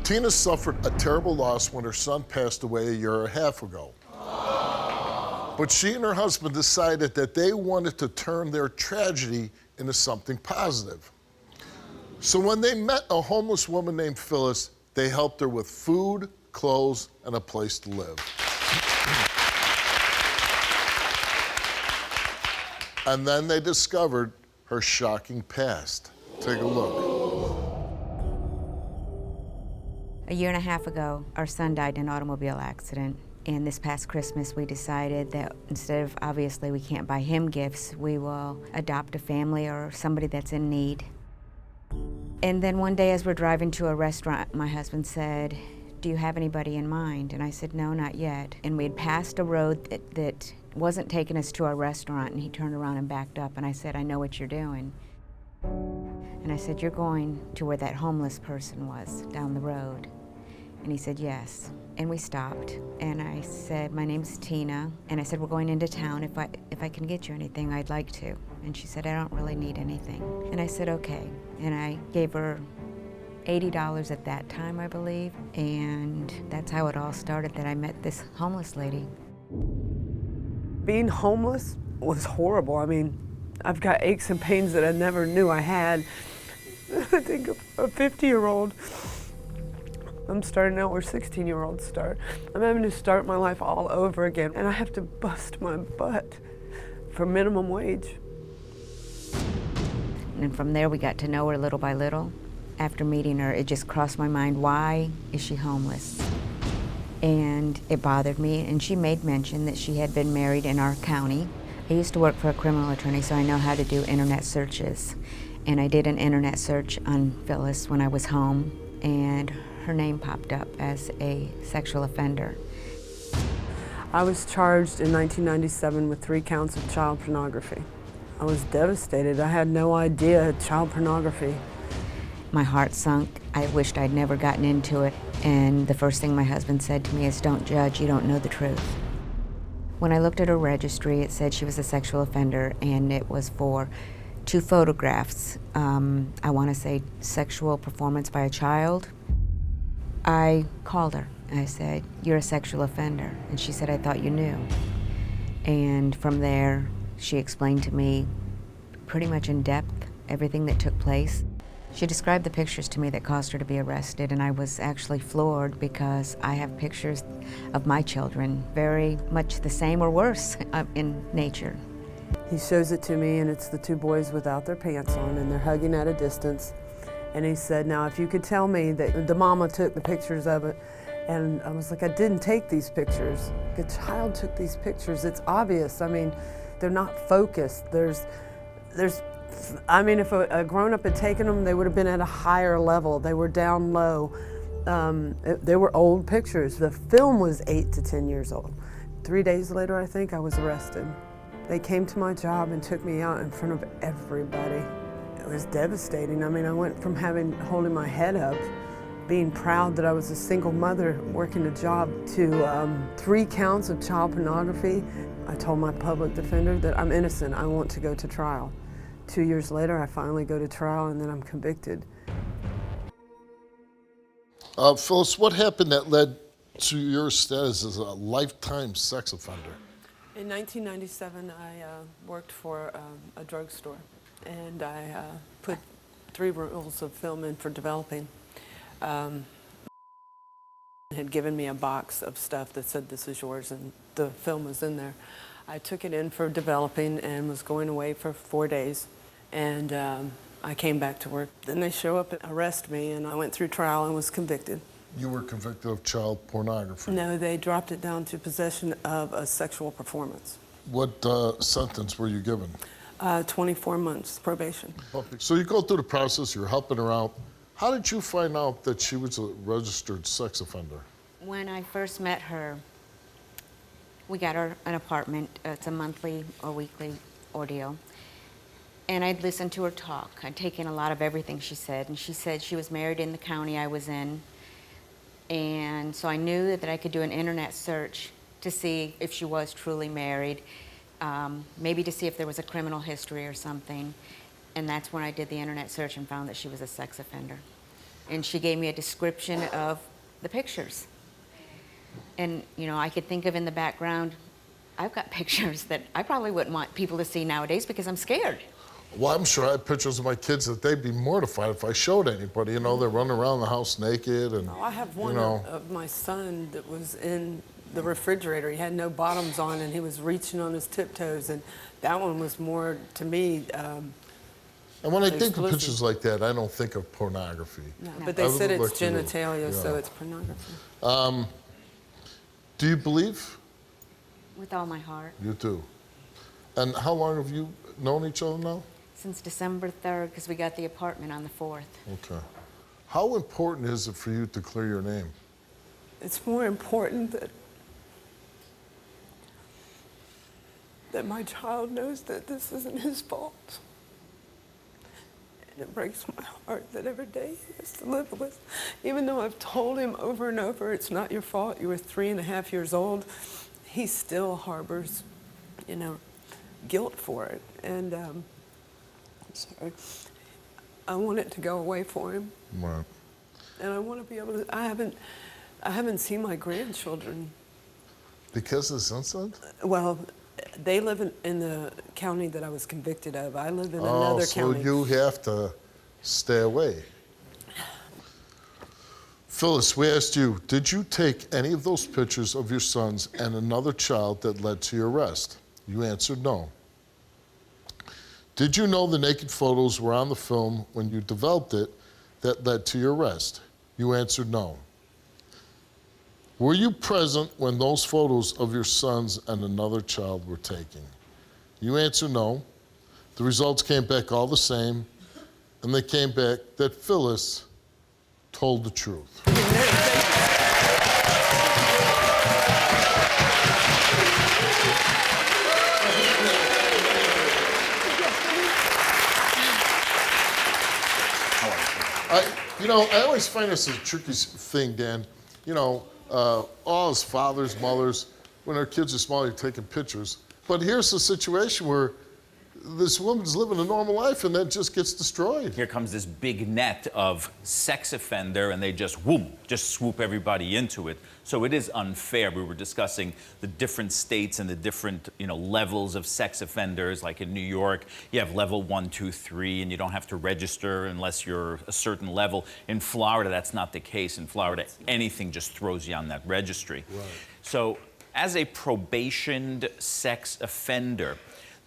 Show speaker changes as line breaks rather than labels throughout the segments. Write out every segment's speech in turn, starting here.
Tina suffered a terrible loss when her son passed away a year and a half ago. But she and her husband decided that they wanted to turn their tragedy into something positive. So when they met a homeless woman named Phylis, they helped her with food, clothes, and a place to live. And then they discovered her shocking past. Take a look.
A year and a half ago, our son died in an automobile accident. And this past Christmas, we decided that instead of, obviously, we can't buy him gifts, we will adopt a family or somebody that's in need. And then one day as we're driving to a restaurant, my husband said, "Do you have anybody in mind?" And I said, "No, not yet." And we had passed a road that wasn't taking us to our restaurant, and he turned around and backed up, and I said, "I know what you're doing." And I said, "You're going to where that homeless person was, down the road." And he said, "Yes." And we stopped, and I said, "My name's Tina," and I said, "We're going into town. If I can get you anything, I'd like to." And she said, "I don't really need anything." And I said, "Okay." And I gave her $80 at that time, I believe, and that's how it all started, that I met this homeless lady.
Being homeless was horrible. I mean, I've got aches and pains that I never knew I had. I think a 50-year-old, I'm starting out where 16-year-olds start. I'm having to start my life all over again, and I have to bust my butt for minimum wage.
And from there, we got to know her little by little. After meeting her, it just crossed my mind, why is she homeless? And it bothered me, and she made mention that she had been married in our county. I used to work for a criminal attorney, so I know how to do internet searches. And I did an internet search on Phylis when I was home, and her name popped up as a sexual offender.
I was charged in 1997 with 3 counts of child pornography. I was devastated. I had no idea child pornography.
My heart sunk. I wished I'd never gotten into it. And the first thing my husband said to me is, "Don't judge, you don't know the truth." When I looked at her registry, it said she was a sexual offender, and it was for 2 photographs. I want to say sexual performance by a child. I called her. I said, "You're a sexual offender." And she said, "I thought you knew." And from there, she explained to me pretty much in depth everything that took place. She described the pictures to me that caused her to be arrested, and I was actually floored because I have pictures of my children very much the same or worse in nature.
He shows it to me, and it's the 2 boys without their pants on, and they're hugging at a distance. And he said, "Now, if you could tell me that the mama took the pictures of it," and I was like, "I didn't take these pictures. The child took these pictures. It's obvious. I mean, they're not focused. I mean, if a grown-up had taken them, they would have been at a higher level. They were down low. They were old pictures. The film was 8 to 10 years old. 3 days later, I think, I was arrested. They came to my job and took me out in front of everybody. It was devastating. I mean, I went from holding my head up, being proud that I was a single mother working a job, to 3 counts of child pornography. I told my public defender that I'm innocent. I want to go to trial. 2 years later, I finally go to trial, and then I'm convicted.
Phylis, what happened that led to your status as a lifetime sex offender?
In 1997, I worked for a drugstore, and I put 3 rolls of film in for developing. Had given me a box of stuff that said, "This is yours," and the film was in there. I took it in for developing and was going away for 4 days, and I came back to work. Then they show up and arrest me, and I went through trial and was convicted.
You were convicted of child pornography?
No, they dropped it down to possession of a sexual performance.
What sentence were you given?
24 months probation.
So you go through the process, you're helping her out. How did you find out that she was a registered sex offender?
When I first met her, we got her an apartment. It's a monthly or weekly ordeal. And I'd listened to her talk. I'd taken a lot of everything she said. And she said she was married in the county I was in. And so I knew that I could do an internet search to see if she was truly married, maybe to see if there was a criminal history or something. And that's when I did the internet search and found that she was a sex offender. And she gave me a description of the pictures. And, you know, I could think of in the background, I've got pictures that I probably wouldn't want people to see nowadays because I'm scared.
Well, I'm sure I have pictures of my kids that they'd be mortified if I showed anybody. You know, they're running around the house naked and,
Oh, I have one
you know.
of my son that was in the refrigerator. He had no bottoms on and he was reaching on his tiptoes, and that one was more, to me,
And when I think of
exclusive.
pictures like that, I don't think of pornography.
no.
No.
But they
I would
said it's
look through,
genitalia, so
yeah.
it's pornography.
Do you believe?
With all my heart.
You do. And how long have you known each other now?
Since December 3rd, because we got the apartment on the 4th.
Okay. How important is it for you to clear your name?
It's more important that my child knows that this isn't his fault. And it breaks my heart that every day he has to live with. Even though I've told him over and over, it's not your fault, you were 3.5 years old, he still harbors, you know, guilt for it. And I'm sorry. I want it to go away for him.
Right.
And I want to be able to, I haven't seen my grandchildren.
Because of this incident?
Well, they live in the county that I was convicted of. I live in another
so
county.
you have to stay away. Phyllis, we asked you, did you take any of those pictures of your sons and another child that led to your arrest? You answered no. Did you know the naked photos were on the film when you developed it that led to your arrest? You answered no. Were you present when those photos of your sons and another child were taken? You answered no. The results came back all the same, and they came back that Phyllis told the truth. I always find this a tricky thing, Dan. You know, all his fathers, mothers, when their kids are small, you're taking pictures. But here's a situation where this woman's living a normal life and that just gets destroyed.
Here comes this big net of sex offender, and they just, whoom, just swoop everybody into it. So it is unfair. We were discussing the different states and the different, levels of sex offenders. Like in New York, you have level 1, 2, 3, and you don't have to register unless you're a certain level. In Florida, that's not the case. In Florida, anything just throws you on that registry.
Right.
So as a probationed sex offender,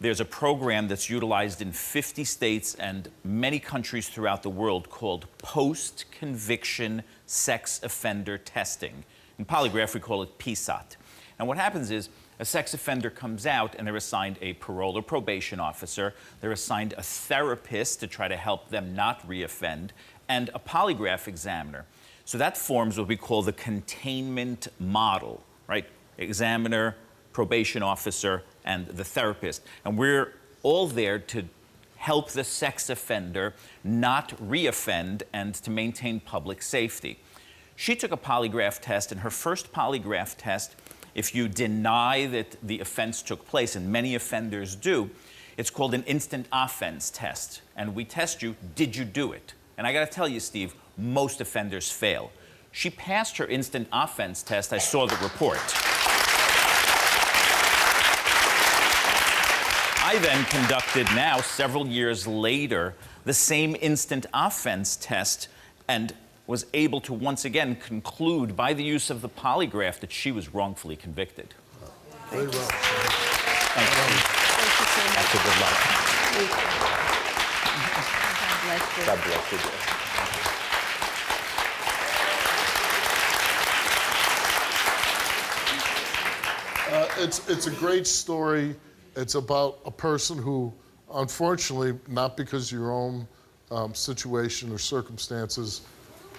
there's a program that's utilized in 50 states and many countries throughout the world called post-conviction sex offender testing. In polygraph, we call it PSOT. And what happens is a sex offender comes out and they're assigned a parole or probation officer, they're assigned a therapist to try to help them not reoffend, and a polygraph examiner. So that forms what we call the containment model, right? Examiner, probation officer, and the therapist. And we're all there to help the sex offender not reoffend and to maintain public safety. She took a polygraph test, and her first polygraph test, if you deny that the offense took place, and many offenders do, it's called an instant offense test. And we test you, did you do it? And I gotta tell you, Steve, most offenders fail. She passed her instant offense test. I saw the report. I then conducted, now several years later, the same instant offense test and was able to once again conclude by the use of the polygraph that she was wrongfully convicted.
Very well.
Thank you. That's a good luck. God bless you.
It's a great story. It's about a person who, unfortunately, not because of your own situation or circumstances,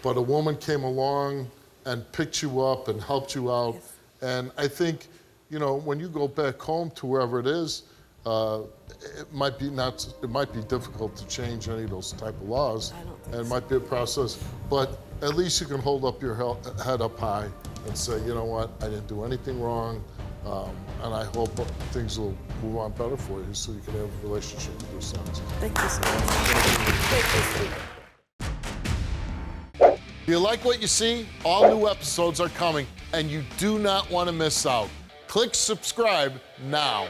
but a woman came along and picked you up and helped you out.
Yes.
And I think, when you go back home to wherever it is, it might be difficult to change any of those type of laws.
I don't think
and it
so.
might be a process, but at least you can hold up your head up high and say, you know what, I didn't do anything wrong. And I hope things will move on better for you so you can have a relationship with your sons.
Thank you so much. Thank you so much.
you like what you see? All new episodes are coming, and you do not want to miss out. Click subscribe now.